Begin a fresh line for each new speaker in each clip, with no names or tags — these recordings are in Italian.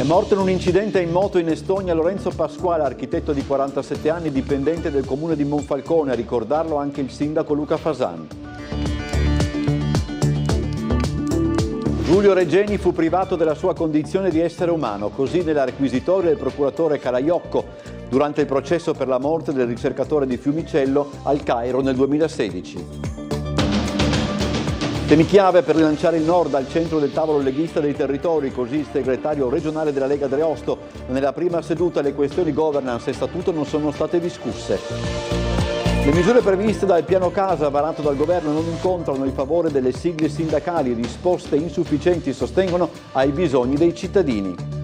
Morto in un incidente in moto in Estonia Lorenzo Pasquale, architetto di 47 anni, dipendente del comune di Monfalcone, a ricordarlo anche il sindaco Luca Fasan. Giulio Regeni fu privato della sua condizione di essere umano, così nella requisitoria del procuratore Calaiocco, durante il processo per la morte del ricercatore di Fiumicello al Cairo nel 2016. Temi chiave per rilanciare il Nord al centro del tavolo leghista dei territori, così il segretario regionale della Lega Dreosto. Nella prima seduta le questioni governance e statuto non sono state discusse. Le misure previste dal piano casa varato dal governo non incontrano il favore delle sigle sindacali, risposte insufficienti sostengono ai bisogni dei cittadini.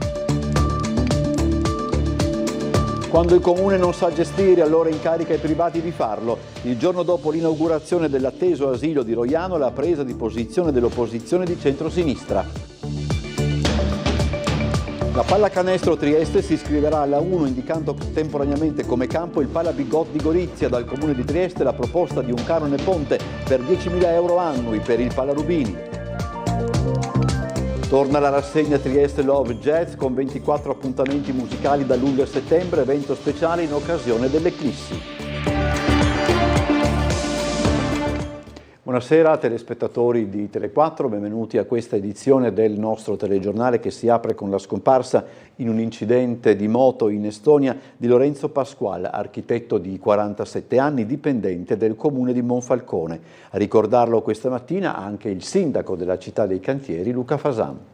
Quando il comune non sa gestire, allora incarica i privati di farlo. Il giorno dopo l'inaugurazione dell'atteso asilo di Roiano, la presa di posizione dell'opposizione di centrosinistra. La pallacanestro Trieste si iscriverà alla 1 indicando temporaneamente come campo il Pala Bigot di Gorizia. Dal comune di Trieste la proposta di un canone ponte per 10.000 euro annui per il Pala Rubini. Torna la rassegna Trieste Love Jazz con 24 appuntamenti musicali da luglio a settembre, evento speciale in occasione dell'Eclissi. Buonasera telespettatori di Tele4, benvenuti a questa edizione del nostro telegiornale che si apre con la scomparsa in un incidente di moto in Estonia di Lorenzo Pasquale, architetto di 47 anni, dipendente del comune di Monfalcone. A ricordarlo questa mattina anche il sindaco della città dei cantieri, Luca Fasan.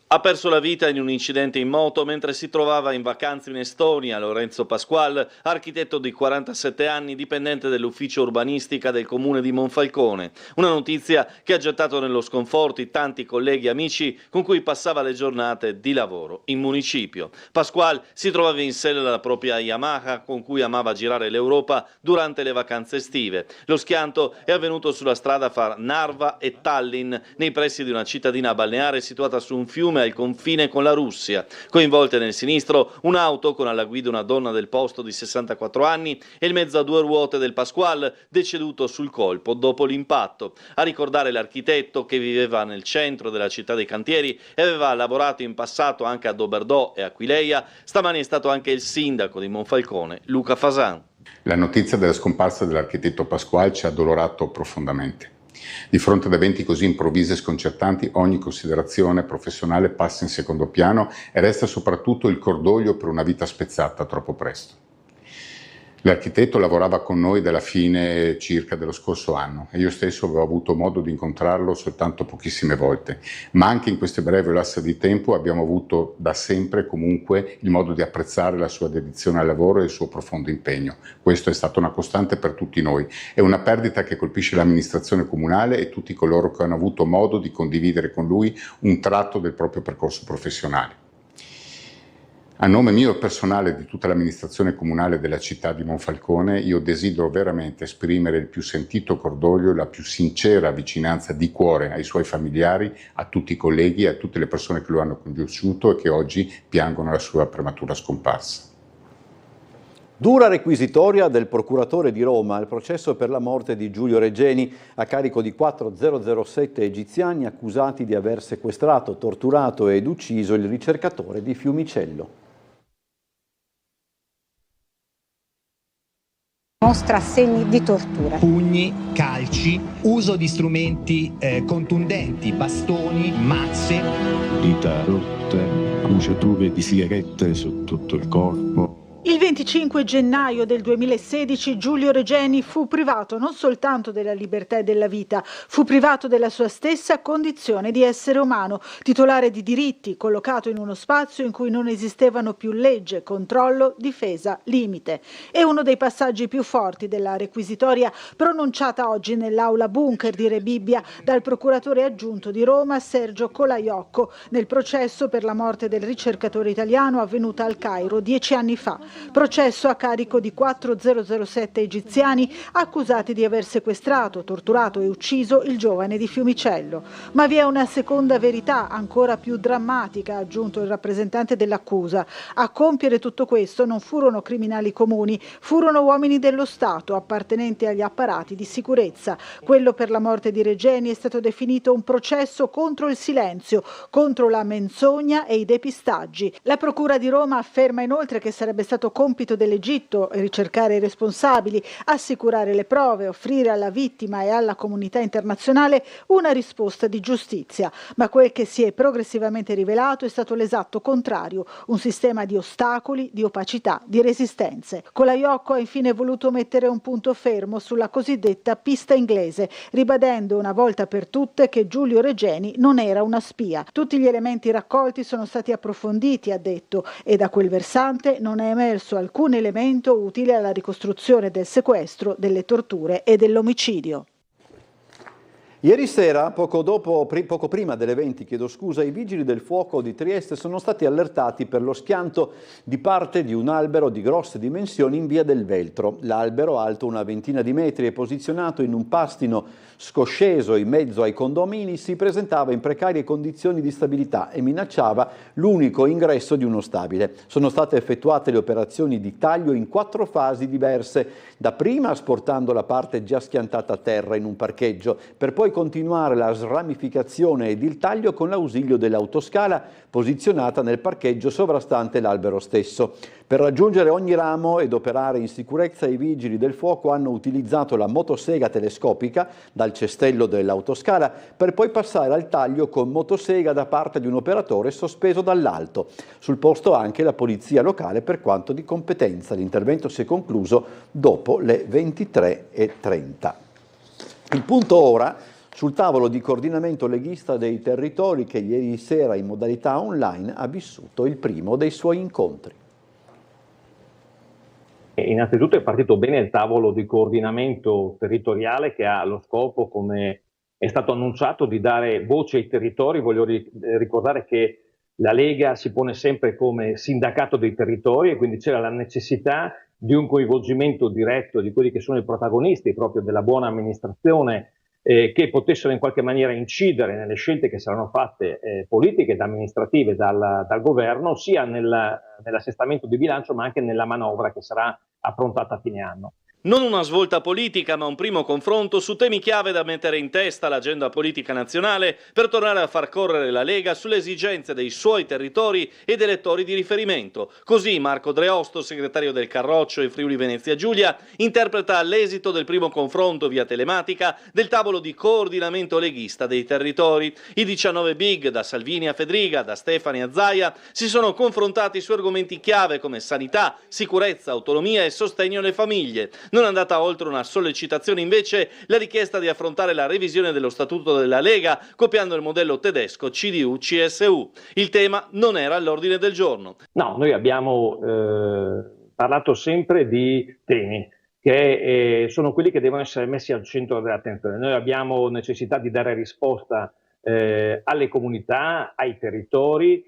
Ha perso la vita in un incidente in moto mentre si trovava in vacanza in Estonia. Lorenzo Pasquale, architetto di 47 anni, dipendente dell'ufficio urbanistica del comune di Monfalcone. Una notizia che ha gettato nello sconforto i tanti colleghi e amici con cui passava le giornate di lavoro in municipio. Pasquale si trovava in sella alla propria Yamaha con cui amava girare l'Europa durante le vacanze estive. Lo schianto è avvenuto sulla strada fra Narva e Tallinn, nei pressi di una cittadina balneare situata su un fiume al confine con la Russia. Coinvolte nel sinistro un'auto con alla guida una donna del posto di 64 anni e il mezzo a due ruote del Pasquale, deceduto sul colpo dopo l'impatto. A ricordare l'architetto che viveva nel centro della città dei cantieri e aveva lavorato in passato anche a Doberdò e Aquileia, stamani è stato anche il sindaco di Monfalcone, Luca Fasan.
La notizia della scomparsa dell'architetto Pasquale ci ha addolorato profondamente. Di fronte ad eventi così improvvisi e sconcertanti, ogni considerazione professionale passa in secondo piano e resta soprattutto il cordoglio per una vita spezzata troppo presto. L'architetto lavorava con noi dalla fine circa dello scorso anno e io stesso avevo avuto modo di incontrarlo soltanto pochissime volte, ma anche in questo breve lasso di tempo abbiamo avuto da sempre comunque il modo di apprezzare la sua dedizione al lavoro e il suo profondo impegno. Questo è stata una costante per tutti noi, è una perdita che colpisce l'amministrazione comunale e tutti coloro che hanno avuto modo di condividere con lui un tratto del proprio percorso professionale. A nome mio e personale di tutta l'amministrazione comunale della città di Monfalcone, io desidero veramente esprimere il più sentito cordoglio e la più sincera vicinanza di cuore ai suoi familiari, a tutti i colleghi e a tutte le persone che lo hanno conosciuto e che oggi piangono la sua prematura scomparsa.
Dura requisitoria del procuratore di Roma al processo per la morte di Giulio Regeni a carico di 4007 egiziani accusati di aver sequestrato, torturato ed ucciso il ricercatore di Fiumicello.
Mostra segni di tortura.
Pugni, calci, uso di strumenti contundenti, bastoni, mazze.
Dita rotte, bruciature di sigarette su tutto il corpo.
Il 25 gennaio del 2016 Giulio Regeni fu privato non soltanto della libertà e della vita, fu privato della sua stessa condizione di essere umano, titolare di diritti, collocato in uno spazio in cui non esistevano più legge, controllo, difesa, limite. È uno dei passaggi più forti della requisitoria pronunciata oggi nell'aula bunker di Rebibbia dal procuratore aggiunto di Roma Sergio Colaiocco nel processo per la morte del ricercatore italiano avvenuta al Cairo 10 anni fa. Processo a carico di 4 007 egiziani accusati di aver sequestrato, torturato e ucciso il giovane di Fiumicello. Ma vi è una seconda verità ancora più drammatica, ha aggiunto il rappresentante dell'accusa. A compiere tutto questo non furono criminali comuni, furono uomini dello Stato appartenenti agli apparati di sicurezza. Quello per la morte di Regeni è stato definito un processo contro il silenzio, contro la menzogna e i depistaggi. La Procura di Roma afferma inoltre che sarebbe stato compito dell'Egitto ricercare i responsabili, assicurare le prove, offrire alla vittima e alla comunità internazionale una risposta di giustizia. Ma quel che si è progressivamente rivelato è stato l'esatto contrario, un sistema di ostacoli, di opacità, di resistenze. Colaiocco ha infine voluto mettere un punto fermo sulla cosiddetta pista inglese, ribadendo una volta per tutte che Giulio Regeni non era una spia. Tutti gli elementi raccolti sono stati approfonditi, ha detto, e da quel versante non è emerso alcun elemento utile alla ricostruzione del sequestro, delle torture e dell'omicidio.
Ieri sera, poco prima delle 20, i vigili del fuoco di Trieste sono stati allertati per lo schianto di parte di un albero di grosse dimensioni in via del Veltro. L'albero, alto una ventina di metri e posizionato in un pastino scosceso in mezzo ai condomini, si presentava in precarie condizioni di stabilità e minacciava l'unico ingresso di uno stabile. Sono state effettuate le operazioni di taglio in 4 fasi diverse, dapprima asportando la parte già schiantata a terra in un parcheggio, per poi continuare la sramificazione ed il taglio con l'ausilio dell'autoscala posizionata nel parcheggio sovrastante l'albero stesso. Per raggiungere ogni ramo ed operare in sicurezza, i vigili del fuoco hanno utilizzato la motosega telescopica dal cestello dell'autoscala per poi passare al taglio con motosega da parte di un operatore sospeso dall'alto. Sul posto anche la polizia locale per quanto di competenza. L'intervento si è concluso dopo le 23:30. Il punto ora sul tavolo di coordinamento leghista dei territori che ieri sera in modalità online ha vissuto il primo dei suoi incontri.
Innanzitutto è partito bene il tavolo di coordinamento territoriale che ha lo scopo, come è stato annunciato, di dare voce ai territori. Voglio ricordare che la Lega si pone sempre come sindacato dei territori e quindi c'era la necessità di un coinvolgimento diretto di quelli che sono i protagonisti proprio della buona amministrazione, che potessero in qualche maniera incidere nelle scelte che saranno fatte politiche ed amministrative dal governo, sia nell'assestamento di bilancio ma anche nella manovra che sarà approntata a fine anno.
Non una svolta politica, ma un primo confronto su temi chiave da mettere in testa all'agenda politica nazionale per tornare a far correre la Lega sulle esigenze dei suoi territori ed elettori di riferimento. Così Marco Dreosto, segretario del Carroccio e Friuli Venezia Giulia, interpreta l'esito del primo confronto via telematica del tavolo di coordinamento leghista dei territori. I 19 big, da Salvini a Fedriga, da Stefani a Zaia, si sono confrontati su argomenti chiave come sanità, sicurezza, autonomia e sostegno alle famiglie. Non è andata oltre una sollecitazione invece la richiesta di affrontare la revisione dello statuto della Lega copiando il modello tedesco CDU-CSU. Il tema non era all'ordine del giorno.
No, noi abbiamo parlato sempre di temi che sono quelli che devono essere messi al centro dell'attenzione. Noi abbiamo necessità di dare risposta alle comunità, ai territori.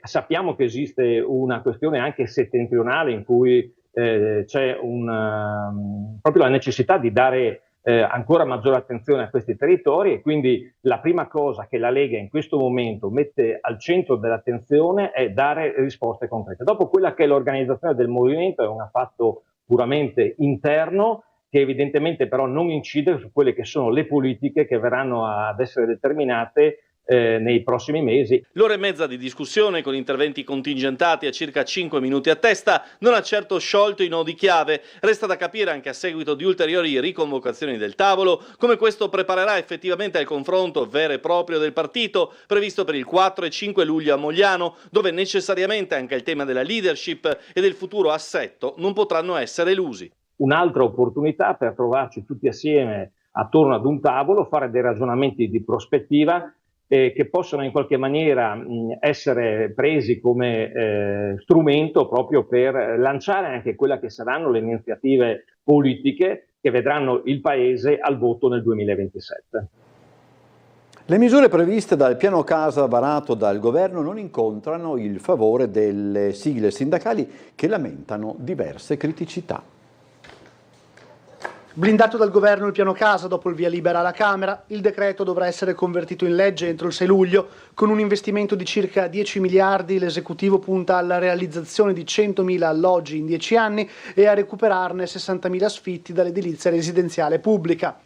Sappiamo che esiste una questione anche settentrionale in cui c'è proprio la necessità di dare ancora maggiore attenzione a questi territori e quindi la prima cosa che la Lega in questo momento mette al centro dell'attenzione è dare risposte concrete. Dopo quella che è l'organizzazione del movimento è un fatto puramente interno che evidentemente però non incide su quelle che sono le politiche che verranno ad essere determinate nei prossimi mesi.
L'ora e mezza di discussione con interventi contingentati a circa 5 minuti a testa non ha certo sciolto i nodi chiave. Resta da capire anche a seguito di ulteriori riconvocazioni del tavolo come questo preparerà effettivamente al confronto vero e proprio del partito previsto per il 4 e 5 luglio a Mogliano, dove necessariamente anche il tema della leadership e del futuro assetto non potranno essere elusi.
Un'altra opportunità per trovarci tutti assieme attorno ad un tavolo, fare dei ragionamenti di prospettiva che possono in qualche maniera essere presi come strumento proprio per lanciare anche quelle che saranno le iniziative politiche che vedranno il Paese al voto nel 2027.
Le misure previste dal piano casa varato dal governo non incontrano il favore delle sigle sindacali che lamentano diverse criticità.
Blindato dal governo il piano casa dopo il via libera alla Camera, il decreto dovrà essere convertito in legge entro il 6 luglio. Con un investimento di circa 10 miliardi l'esecutivo punta alla realizzazione di 100.000 alloggi in 10 anni e a recuperarne 60.000 sfitti dall'edilizia residenziale pubblica.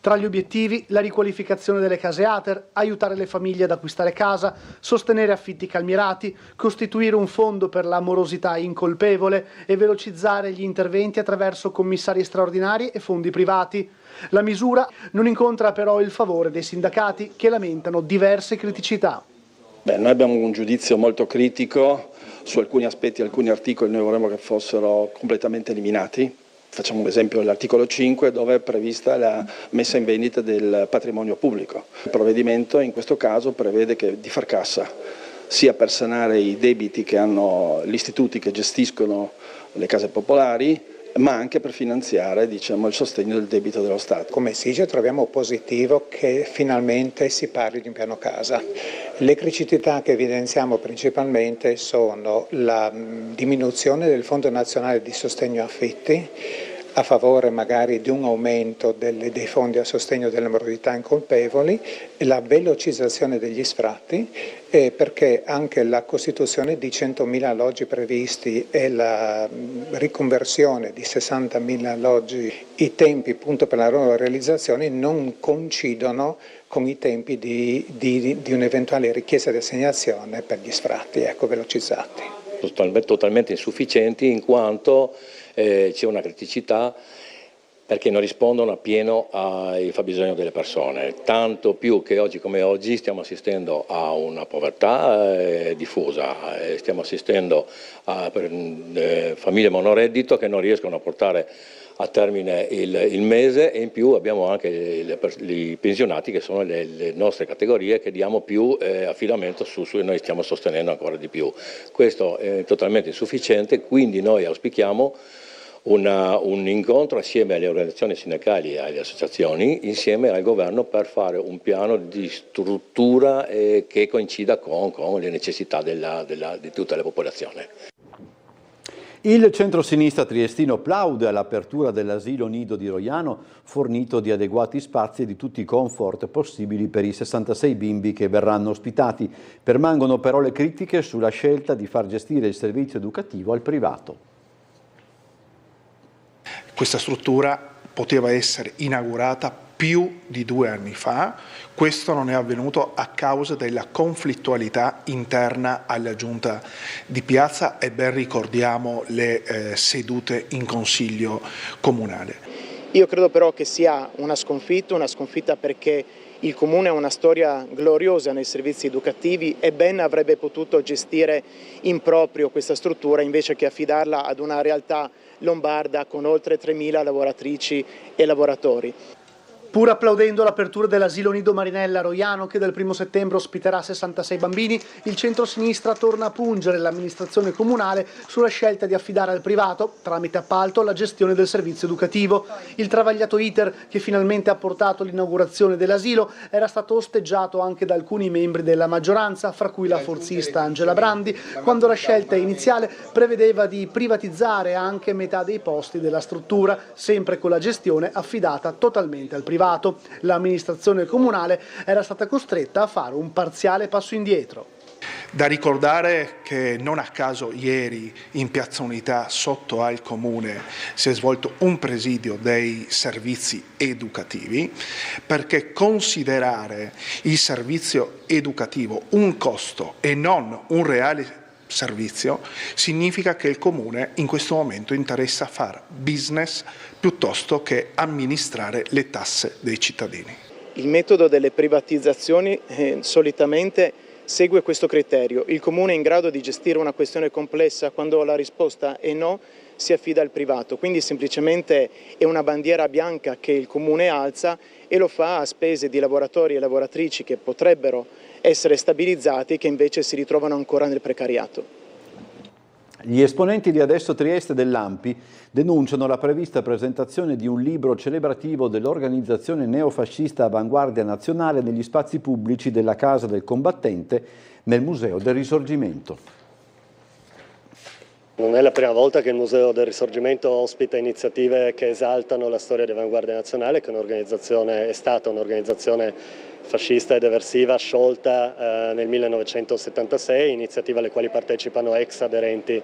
Tra gli obiettivi la riqualificazione delle case ATER, aiutare le famiglie ad acquistare casa, sostenere affitti calmierati, costituire un fondo per la morosità incolpevole e velocizzare gli interventi attraverso commissari straordinari e fondi privati. La misura non incontra però il favore dei sindacati che lamentano diverse criticità.
Noi abbiamo un giudizio molto critico su alcuni aspetti, alcuni articoli noi vorremmo che fossero completamente eliminati. Facciamo un esempio dell'articolo 5 dove è prevista la messa in vendita del patrimonio pubblico. Il provvedimento in questo caso prevede di far cassa sia per sanare i debiti che hanno gli istituti che gestiscono le case popolari, ma anche per finanziare il sostegno del debito dello Stato.
Come SIGE troviamo positivo che finalmente si parli di un piano casa. Le criticità che evidenziamo principalmente sono la diminuzione del Fondo Nazionale di Sostegno Affitti a favore magari di un aumento dei fondi a sostegno delle morosità incolpevoli, la velocizzazione degli sfratti, perché anche la costituzione di 100.000 alloggi previsti e la riconversione di 60.000 alloggi, i tempi appunto per la loro realizzazione non coincidono con i tempi di un'eventuale richiesta di assegnazione per gli sfratti, velocizzati.
Totalmente insufficienti in quanto c'è una criticità perché non rispondono appieno ai fabbisogno delle persone, tanto più che oggi come oggi stiamo assistendo a una povertà diffusa, stiamo assistendo a famiglie monoreddito che non riescono a portare a termine il mese e in più abbiamo anche i pensionati che sono le nostre categorie che diamo più affidamento su e noi stiamo sostenendo ancora di più. Questo è totalmente insufficiente, quindi noi auspichiamo un incontro assieme alle organizzazioni sindacali e alle associazioni, insieme al governo per fare un piano di struttura che coincida con le necessità di tutta la popolazione.
Il centrosinistra triestino plaude all'apertura dell'asilo nido di Roiano, fornito di adeguati spazi e di tutti i comfort possibili per i 66 bimbi che verranno ospitati. Permangono però le critiche sulla scelta di far gestire il servizio educativo al privato.
Questa struttura poteva essere inaugurata più di 2 anni fa, questo non è avvenuto a causa della conflittualità interna alla giunta di piazza e ben ricordiamo le sedute in consiglio comunale.
Io credo però che sia una sconfitta perché il Comune ha una storia gloriosa nei servizi educativi e ben avrebbe potuto gestire in proprio questa struttura invece che affidarla ad una realtà lombarda con oltre 3.000 lavoratrici e lavoratori.
Pur applaudendo l'apertura dell'asilo nido Marinella a Roiano, che dal 1 settembre ospiterà 66 bambini, il centro-sinistra torna a pungere l'amministrazione comunale sulla scelta di affidare al privato, tramite appalto, la gestione del servizio educativo. Il travagliato iter, che finalmente ha portato l'inaugurazione dell'asilo, era stato osteggiato anche da alcuni membri della maggioranza, fra cui la forzista Angela Brandi, quando la scelta iniziale prevedeva di privatizzare anche metà dei posti della struttura, sempre con la gestione affidata totalmente al privato. L'amministrazione comunale era stata costretta a fare un parziale passo indietro.
Da ricordare che non a caso ieri in Piazza Unità sotto al Comune si è svolto un presidio dei servizi educativi, perché considerare il servizio educativo un costo e non un reale servizio significa che il Comune in questo momento interessa fare business piuttosto che amministrare le tasse dei cittadini.
Il metodo delle privatizzazioni solitamente segue questo criterio. Il Comune è in grado di gestire una questione complessa, quando la risposta è no si affida al privato, quindi semplicemente è una bandiera bianca che il Comune alza e lo fa a spese di lavoratori e lavoratrici che potrebbero essere stabilizzati, che invece si ritrovano ancora nel precariato.
Gli esponenti di Adesso Trieste dell'ANPI denunciano la prevista presentazione di un libro celebrativo dell'organizzazione neofascista Avanguardia Nazionale negli spazi pubblici della Casa del Combattente nel Museo del Risorgimento.
Non è la prima volta che il Museo del Risorgimento ospita iniziative che esaltano la storia di Avanguardia Nazionale, che è stata un'organizzazione fascista ed eversiva sciolta nel 1976, iniziative alle quali partecipano ex aderenti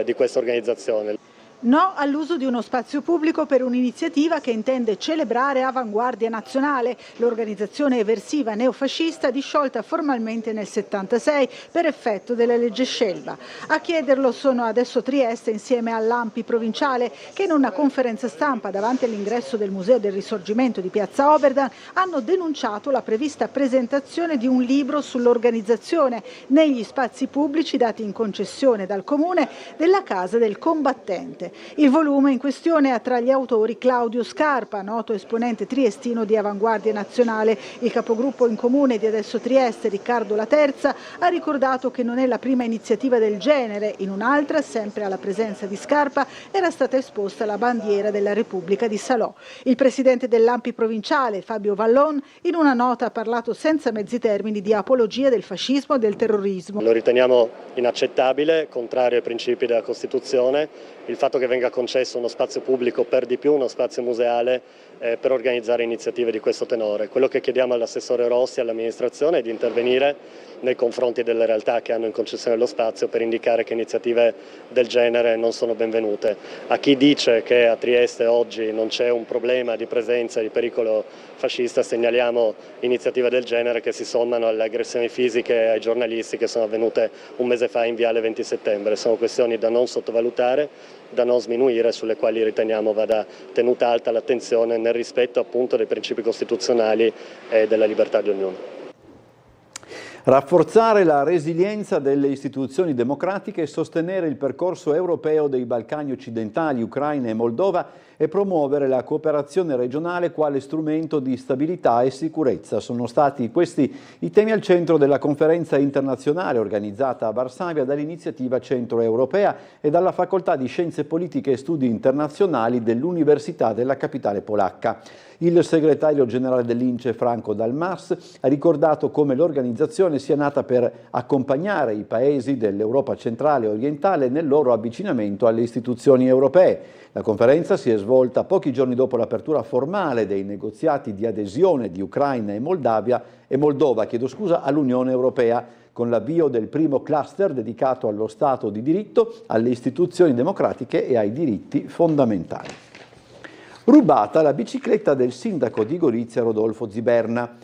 di questa organizzazione.
No all'uso di uno spazio pubblico per un'iniziativa che intende celebrare Avanguardia Nazionale, l'organizzazione eversiva neofascista disciolta formalmente nel 76 per effetto della legge Scelba. A chiederlo sono Adesso Trieste insieme all'ANPI provinciale, che in una conferenza stampa davanti all'ingresso del Museo del Risorgimento di Piazza Oberdan hanno denunciato la prevista presentazione di un libro sull'organizzazione negli spazi pubblici dati in concessione dal Comune della Casa del Combattente. Il volume in questione ha tra gli autori Claudio Scarpa, noto esponente triestino di Avanguardia Nazionale. Il capogruppo in comune di Adesso Trieste, Riccardo Laterza, ha ricordato che non è la prima iniziativa del genere. In un'altra, sempre alla presenza di Scarpa, era stata esposta la bandiera della Repubblica di Salò. Il presidente dell'ANPI provinciale, Fabio Vallon, in una nota ha parlato senza mezzi termini di apologia del fascismo e del terrorismo.
Lo riteniamo inaccettabile, contrario ai principi della Costituzione, il fatto che venga concesso uno spazio pubblico, per di più uno spazio museale, per organizzare iniziative di questo tenore. Quello che chiediamo all'assessore Rossi e all'amministrazione è di intervenire nei confronti delle realtà che hanno in concessione lo spazio per indicare che iniziative del genere non sono benvenute. A chi dice che a Trieste oggi non c'è un problema di presenza e di pericolo fascista, segnaliamo iniziative del genere che si sommano alle aggressioni fisiche ai giornalisti che sono avvenute un mese fa in Viale 20 settembre. Sono questioni da non sottovalutare, da non sminuire, sulle quali riteniamo vada tenuta alta l'attenzione nel rispetto appunto dei principi costituzionali e della libertà di ognuno.
Rafforzare la resilienza delle istituzioni democratiche e sostenere il percorso europeo dei Balcani occidentali, Ucraina e Moldova e promuovere la cooperazione regionale quale strumento di stabilità e sicurezza. Sono stati questi i temi al centro della conferenza internazionale organizzata a Varsavia dall'Iniziativa Centro Europea e dalla Facoltà di Scienze Politiche e Studi Internazionali dell'Università della capitale polacca. Il segretario generale dell'INCE Franco Dalmas ha ricordato come l'organizzazione sia nata per accompagnare i paesi dell'Europa centrale e orientale nel loro avvicinamento alle istituzioni europee. La conferenza si è svolta pochi giorni dopo l'apertura formale dei negoziati di adesione di Ucraina e Moldova all'Unione Europea, con l'avvio del primo cluster dedicato allo Stato di diritto, alle istituzioni democratiche e ai diritti fondamentali. Rubata la bicicletta del sindaco di Gorizia Rodolfo Ziberna.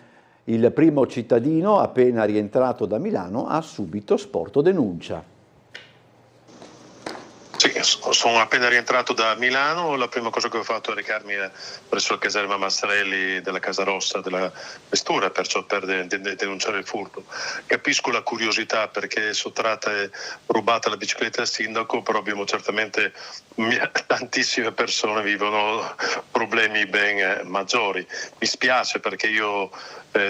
Il primo cittadino, appena rientrato da Milano, ha subito sporto denuncia.
Sì, sono appena rientrato da Milano, la prima cosa che ho fatto è recarmi presso la caserma Massarelli della Casa Rossa della Questura, perciò per denunciare il furto. Capisco la curiosità perché è sottratta e rubata la bicicletta al sindaco, però abbiamo certamente tantissime persone vivono problemi ben maggiori. Mi spiace perché io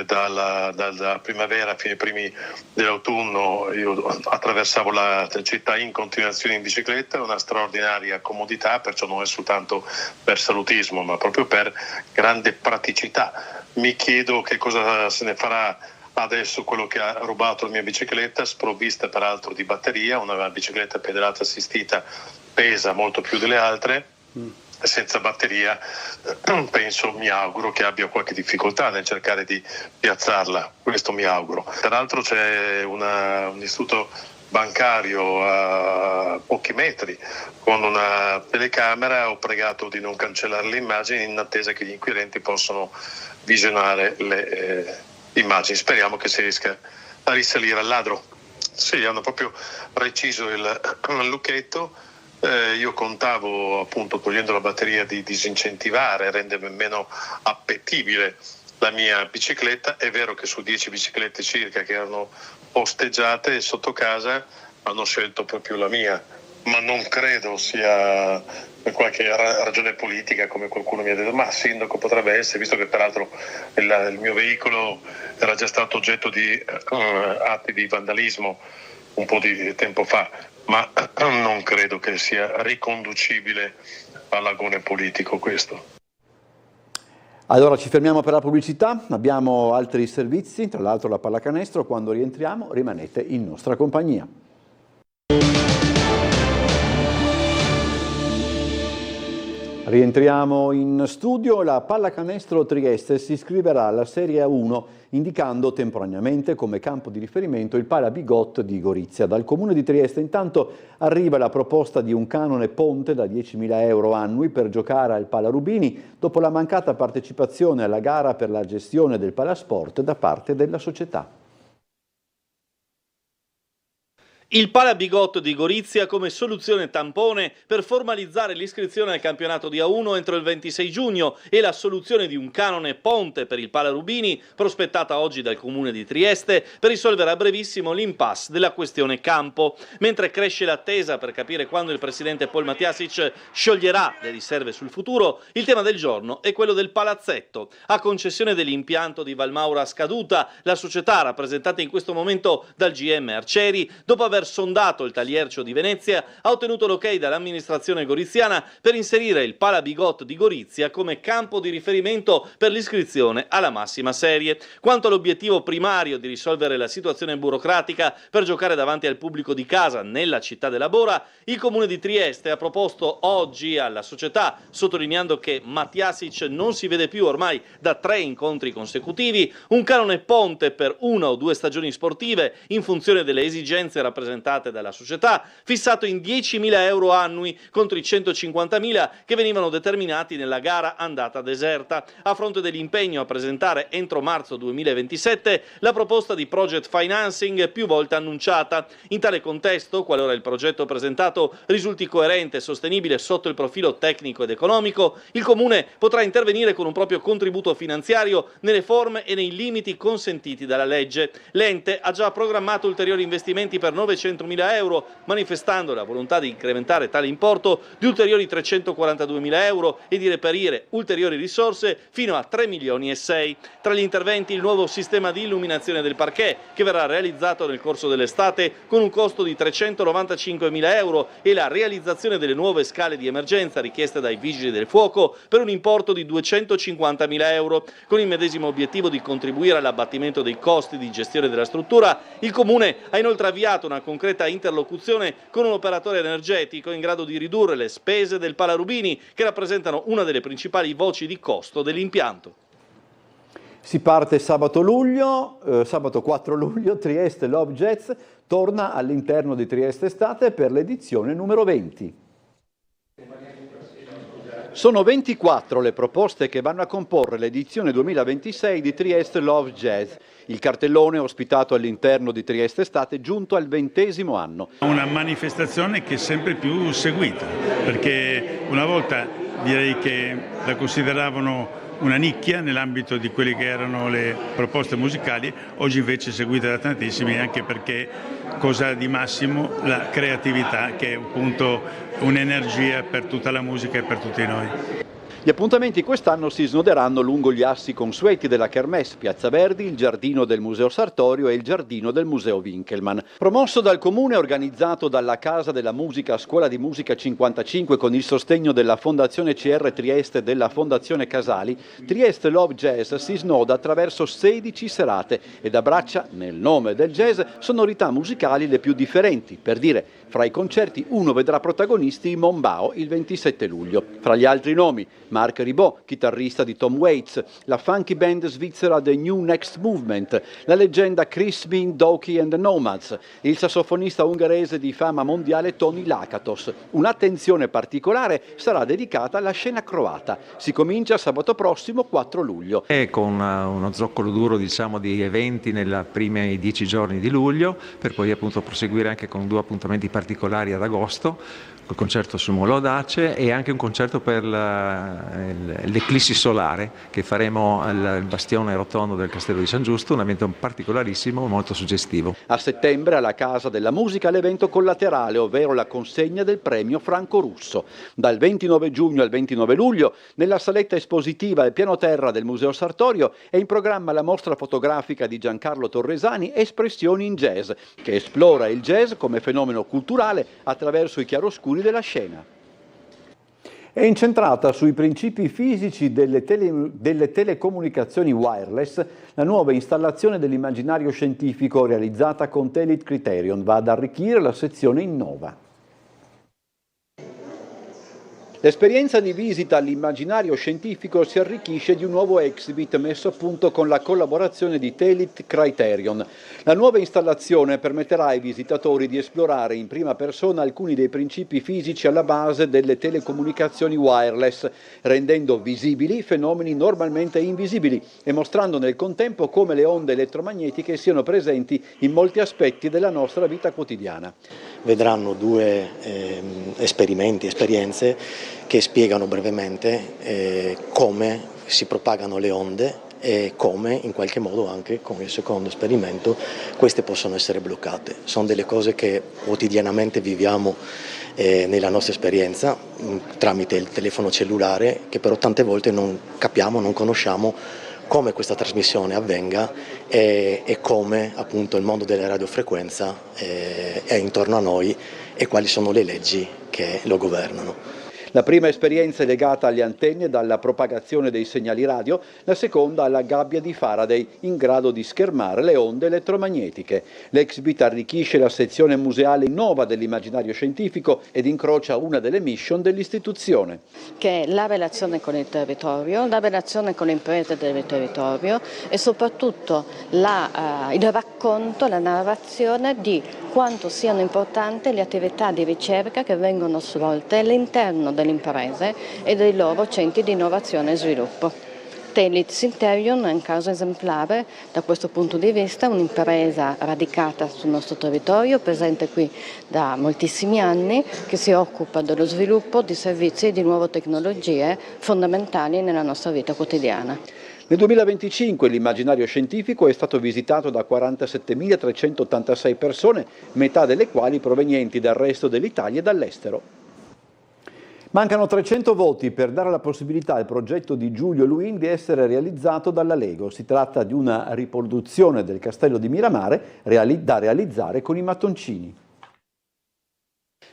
dalla primavera fino ai primi dell'autunno io attraversavo la città in continuazione in bicicletta, una straordinaria comodità, perciò non è soltanto per salutismo ma proprio per grande praticità. Mi chiedo che cosa se ne farà adesso quello che ha rubato la mia bicicletta, sprovvista peraltro di batteria, una bicicletta pedalata assistita pesa molto più delle altre. Senza batteria mi auguro che abbia qualche difficoltà nel cercare di piazzarla, questo mi auguro. Peraltro c'è un istituto bancario a pochi metri con una telecamera, ho pregato di non cancellare le immagini in attesa che gli inquirenti possano visionare le immagini. Speriamo che si riesca a risalire al ladro. Sì, hanno proprio reciso il lucchetto. Io contavo, appunto, togliendo la batteria, di disincentivare, rendere meno appetibile la mia bicicletta. È vero che su 10 biciclette circa che erano posteggiate sotto casa hanno scelto proprio la mia, ma non credo sia per qualche ragione politica come qualcuno mi ha detto, ma sindaco potrebbe essere, visto che peraltro il mio veicolo era già stato oggetto di atti di vandalismo un po' di tempo fa. ma non credo che sia riconducibile all'agone politico questo.
Allora ci fermiamo per la pubblicità, abbiamo altri servizi, tra l'altro la pallacanestro, quando rientriamo rimanete in nostra compagnia. Rientriamo in studio, la Pallacanestro Trieste si iscriverà alla Serie A1 indicando temporaneamente come campo di riferimento il Pala Bigot di Gorizia. Dal Comune di Trieste intanto arriva la proposta di un canone ponte da 10.000 euro annui per giocare al Pala Rubini dopo la mancata partecipazione alla gara per la gestione del Palasport da parte della società.
Il Pala Bigot di Gorizia come soluzione tampone per formalizzare l'iscrizione al campionato di A1 entro il 26 giugno e la soluzione di un canone ponte per il Pala Rubini prospettata oggi dal Comune di Trieste per risolvere a brevissimo l'impasse della questione campo. Mentre cresce l'attesa per capire quando il presidente Paul Matjasic scioglierà le riserve sul futuro, il tema del giorno è quello del palazzetto. A concessione dell'impianto di Valmaura scaduta, la società rappresentata in questo momento dal GM Arcieri, dopo aver sondato il Taliercio di Venezia, ha ottenuto l'ok dall'amministrazione goriziana per inserire il Pala Bigot di Gorizia come campo di riferimento per l'iscrizione alla massima serie. Quanto all'obiettivo primario di risolvere la situazione burocratica per giocare davanti al pubblico di casa nella città della Bora, il Comune di Trieste ha proposto oggi alla società, sottolineando che Matjasic non si vede più ormai da 3 incontri consecutivi, un canone ponte per 1 o 2 stagioni sportive in funzione delle esigenze rappresentate dalla società, fissato in 10.000 euro annui contro i 150.000 che venivano determinati nella gara andata deserta, a fronte dell'impegno a presentare entro marzo 2027 la proposta di project financing più volte annunciata. In tale contesto, qualora il progetto presentato risulti coerente e sostenibile sotto il profilo tecnico ed economico, il Comune potrà intervenire con un proprio contributo finanziario nelle forme e nei limiti consentiti dalla legge. L'ente ha già programmato ulteriori investimenti per 900.000 euro, manifestando la volontà di incrementare tale importo di ulteriori 342.000 euro e di reperire ulteriori risorse fino a 3 milioni e 6. Tra gli interventi il nuovo sistema di illuminazione del parquet, che verrà realizzato nel corso dell'estate con un costo di 395.000 euro, e la realizzazione delle nuove scale di emergenza richieste dai vigili del fuoco per un importo di 250.000 euro. Con il medesimo obiettivo di contribuire all'abbattimento dei costi di gestione della struttura, il Comune ha inoltre avviato una concreta interlocuzione con un operatore energetico in grado di ridurre le spese del Pala Rubini, che rappresentano una delle principali voci di costo dell'impianto.
Si parte sabato 4 luglio, Trieste Love Jazz torna all'interno di Trieste Estate per l'edizione numero 20. Sono 24 le proposte che vanno a comporre l'edizione 2026 di Trieste Love Jazz. Il cartellone ospitato all'interno di Trieste Estate giunto al 20° anno.
Una manifestazione che è sempre più seguita, perché una volta direi che la consideravano una nicchia nell'ambito di quelle che erano le proposte musicali, oggi invece è seguita da tantissimi, anche perché cosa ha di massimo la creatività, che è appunto un'energia per tutta la musica e per tutti noi.
Gli appuntamenti quest'anno si snoderanno lungo gli assi consueti della Kermesse, Piazza Verdi, il giardino del Museo Sartorio e il giardino del Museo Winkelmann. Promosso dal Comune e organizzato dalla Casa della Musica Scuola di Musica 55 con il sostegno della Fondazione CR Trieste e della Fondazione Casali, Trieste Love Jazz si snoda attraverso 16 serate ed abbraccia, nel nome del jazz, sonorità musicali le più differenti. Per dire, fra i concerti uno vedrà protagonisti i Mombao il 27 luglio. Fra gli altri nomi, Mark Ribot, chitarrista di Tom Waits, la funky band svizzera The New Next Movement, la leggenda Chris Bean, Doki and the Nomads, il sassofonista ungherese di fama mondiale Tony Lakatos. Un'attenzione particolare sarà dedicata alla scena croata. Si comincia sabato prossimo 4 luglio.
E con uno zoccolo duro, diciamo, di eventi nei primi 10 giorni di luglio, per poi appunto proseguire anche con 2 appuntamenti particolari ad agosto, col concerto su Molo Audace e anche un concerto per l'eclissi solare che faremo al bastione rotondo del Castello di San Giusto, un evento particolarissimo, molto suggestivo.
A settembre alla Casa della Musica l'evento collaterale, ovvero la consegna del premio Franco Russo. Dal 29 giugno al 29 luglio, nella saletta espositiva al piano terra del Museo Sartorio è in programma la mostra fotografica di Giancarlo Torresani Espressioni in Jazz, che esplora il jazz come fenomeno culturale attraverso i chiaroscuri della scena. È incentrata sui principi fisici delle telecomunicazioni wireless la nuova installazione dell'immaginario scientifico realizzata con Telit Criterion. Va ad arricchire la sezione Innova. L'esperienza di visita all'immaginario scientifico si arricchisce di un nuovo exhibit messo a punto con la collaborazione di Telit Criterion. La nuova installazione permetterà ai visitatori di esplorare in prima persona alcuni dei principi fisici alla base delle telecomunicazioni wireless, rendendo visibili fenomeni normalmente invisibili e mostrando nel contempo come le onde elettromagnetiche siano presenti in molti aspetti della nostra vita quotidiana.
Vedranno due esperienze che spiegano brevemente come si propagano le onde e come in qualche modo anche con il secondo esperimento queste possono essere bloccate. Sono delle cose che quotidianamente viviamo nella nostra esperienza tramite il telefono cellulare, che però tante volte non capiamo, non conosciamo come questa trasmissione avvenga e come appunto il mondo della radiofrequenza è intorno a noi e quali sono le leggi che lo governano.
La prima esperienza è legata alle antenne dalla propagazione dei segnali radio, la seconda alla gabbia di Faraday in grado di schermare le onde elettromagnetiche. L'exhibit arricchisce la sezione museale Innova dell'immaginario scientifico ed incrocia una delle mission dell'istituzione.
Che è la relazione con il territorio, la relazione con le imprese del territorio e soprattutto il racconto, la narrazione di quanto siano importanti le attività di ricerca che vengono svolte all'interno delle imprese e dei loro centri di innovazione e sviluppo. Telit Criterion è un caso esemplare da questo punto di vista, un'impresa radicata sul nostro territorio, presente qui da moltissimi anni, che si occupa dello sviluppo di servizi e di nuove tecnologie fondamentali nella nostra vita quotidiana.
Nel 2025 l'immaginario scientifico è stato visitato da 47.386 persone, metà delle quali provenienti dal resto dell'Italia e dall'estero. Mancano 300 voti per dare la possibilità al progetto di Giulio Luin di essere realizzato dalla Lego. Si tratta di una riproduzione del castello di Miramare da realizzare con i mattoncini.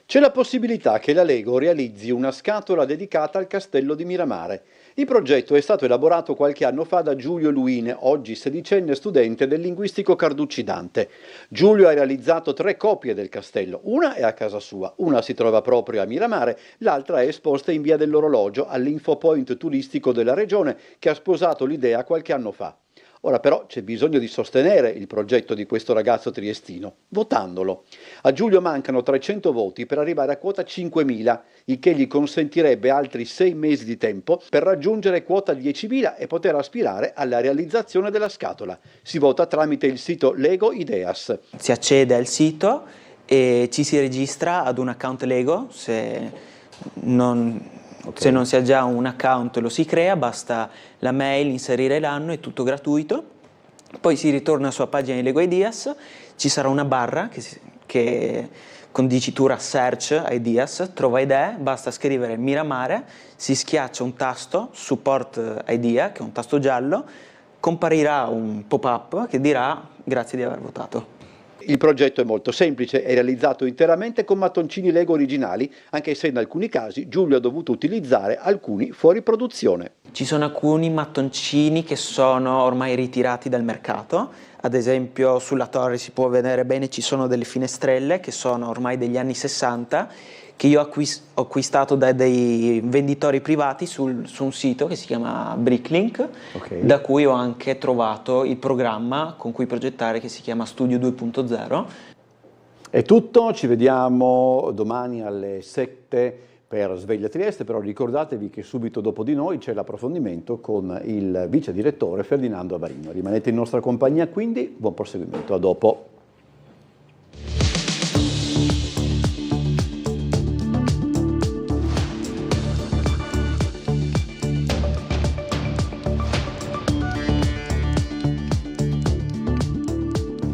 C'è la possibilità che la Lego realizzi una scatola dedicata al castello di Miramare. Il progetto è stato elaborato qualche anno fa da Giulio Luin, oggi sedicenne studente del linguistico Carducci Dante. Giulio ha realizzato 3 copie del castello, una è a casa sua, una si trova proprio a Miramare, l'altra è esposta in via dell'Orologio all'infopoint turistico della regione che ha sposato l'idea qualche anno fa. Ora però c'è bisogno di sostenere il progetto di questo ragazzo triestino, votandolo. A Giulio mancano 300 voti per arrivare a quota 5.000, il che gli consentirebbe altri 6 mesi di tempo per raggiungere quota 10.000 e poter aspirare alla realizzazione della scatola. Si vota tramite il sito Lego Ideas.
Si accede al sito e ci si registra ad un account Lego, se non si ha già un account lo si crea, basta la mail, inserire l'anno, è tutto gratuito. Poi si ritorna sulla pagina di Lego Ideas, ci sarà una barra che con dicitura search Ideas trova idee, basta scrivere Miramare, si schiaccia un tasto, support idea, che è un tasto giallo, comparirà un pop-up che dirà grazie di aver votato.
Il progetto è molto semplice, è realizzato interamente con mattoncini Lego originali, anche se in alcuni casi Giulio ha dovuto utilizzare alcuni fuori produzione.
Ci sono alcuni mattoncini che sono ormai ritirati dal mercato, ad esempio sulla torre si può vedere bene, ci sono delle finestrelle che sono ormai degli anni 60, che io ho acquistato da dei venditori privati su un sito che si chiama Bricklink, da cui ho anche trovato il programma con cui progettare che si chiama Studio 2.0.
È tutto, ci vediamo domani alle 7 per Sveglia Trieste, però ricordatevi che subito dopo di noi c'è l'approfondimento con il vice direttore Ferdinando Avarino. Rimanete in nostra compagnia quindi, buon proseguimento, a dopo.